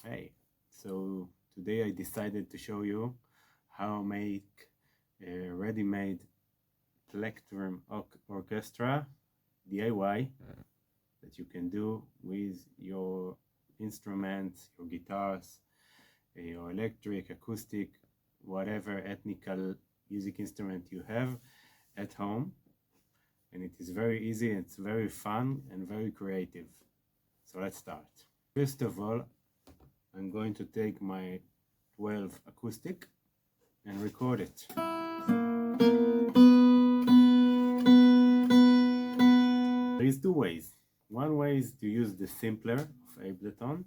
Hey, so today I decided to show you how I make a ready-made plectrum orchestra DIY that you can do with your instruments, your guitars, your electric, acoustic, whatever ethnical music instrument you have at home. And it is very easy, it's very fun and very creative. So let's start. First of all, I'm going to take my 12 acoustic and record it. There is two ways. One way is to use the simpler of Ableton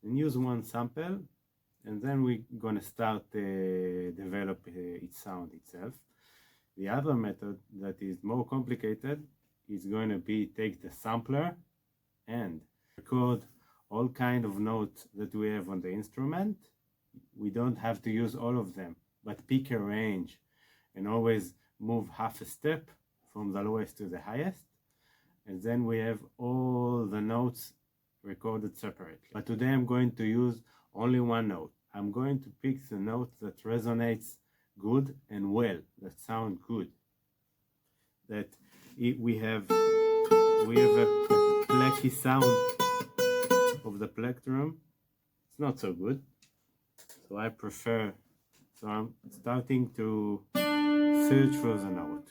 and use one sample, and then we're going to start develop its sound itself. The other method that is more complicated is going to be take the sampler and record all kind of notes that we have on the instrument. We don't have to use all of them, but pick a range and always move half a step from the lowest to the highest, and then we have all the notes recorded separately. But today I'm going to use only one note. I'm going to pick the note that resonates good and well, that sound good, that we have a plecky sound of the plectrum. It's not so good, so I prefer, so I'm starting to search for the note.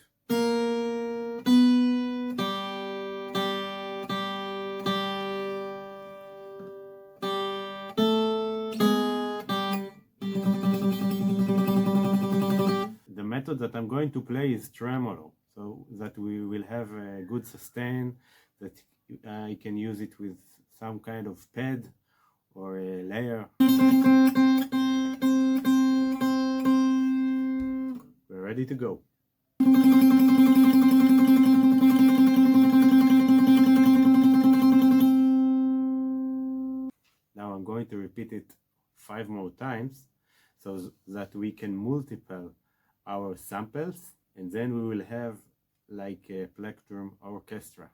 The method that I'm going to play is tremolo, so that we will have a good sustain, that I can use it with some kind of pad or a layer. We're ready to go. Now I'm going to repeat it 5 more times so that we can multiply our samples, and then we will have like a plectrum orchestra.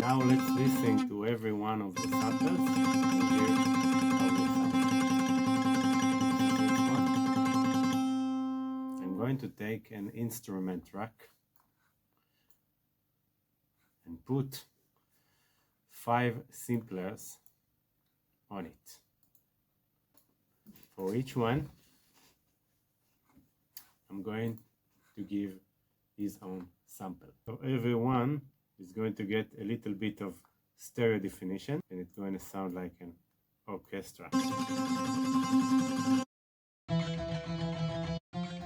Now let's listen to every one of the samples and hear how they sound. This one. I'm going to take an instrument rack and put 5 simplers on it. For each one, I'm going to give his own sample. So everyone is going to get a little bit of stereo definition, and it's going to sound like an orchestra.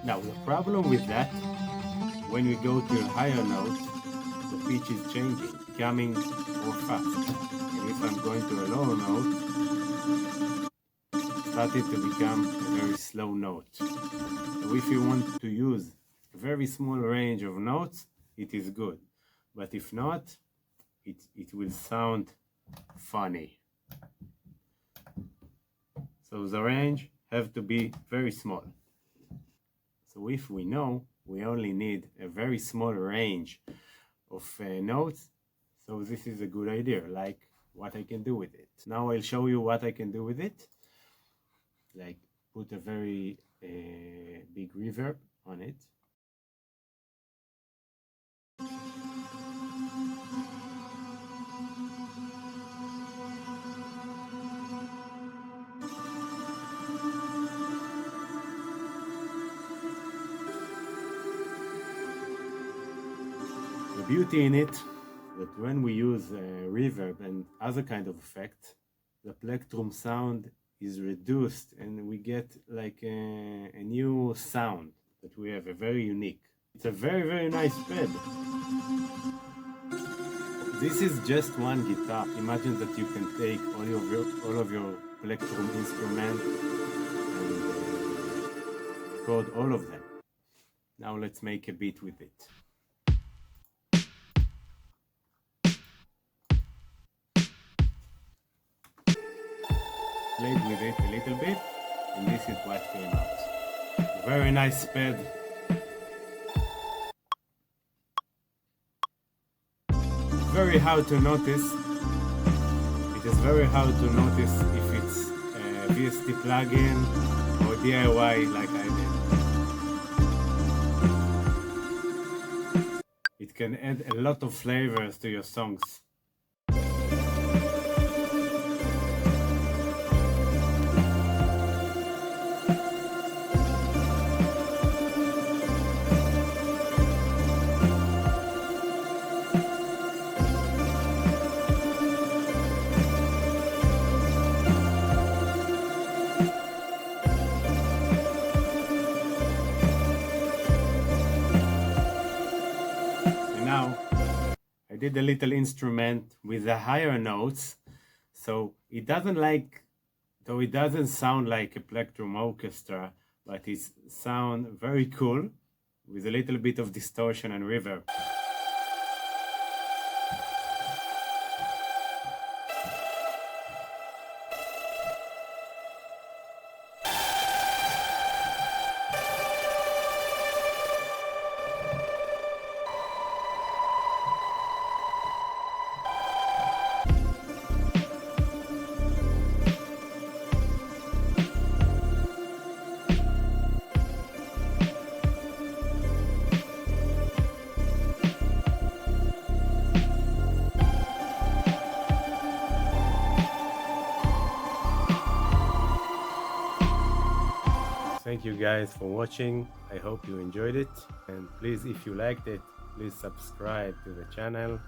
Now the problem with that, when we go to a higher note, the pitch is changing, becoming more fast. And if I'm going to a lower note, it started to become a very slow note. So if you want to use a very small range of notes, it is good. But if not, it will sound funny. So the range have to be very small. So if we know we only need a very small range of notes, so this is a good idea, like what I can do with it. Now I'll show you what I can do with it, like put a very big reverb on it. The beauty in it, that when we use reverb and other kind of effect, the plectrum sound is reduced and we get like a new sound that we have, a very unique. It's a very, very nice pad. This is just one guitar. Imagine that you can take all of your plectrum instruments and record all of them. Now let's make a beat with it. Played with it a little bit, and this is what came out. Very nice pad. Very hard to notice. It is very hard to notice if it's a VST plugin or DIY like I did. It can add a lot of flavors to your songs. Now I did a little instrument with the higher notes, so it doesn't sound like a plectrum orchestra, but it sounds very cool with a little bit of distortion and reverb. Thank you guys for watching. I hope you enjoyed it, and please, if you liked it, please subscribe to the channel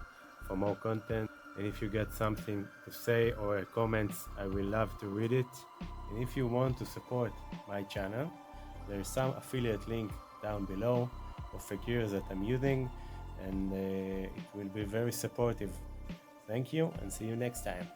for more content. And if you got something to say or comments, I will love to read it. And if you want to support my channel, there is some affiliate link down below of the gears that I'm using, and it will be very supportive. Thank you, and see you next time.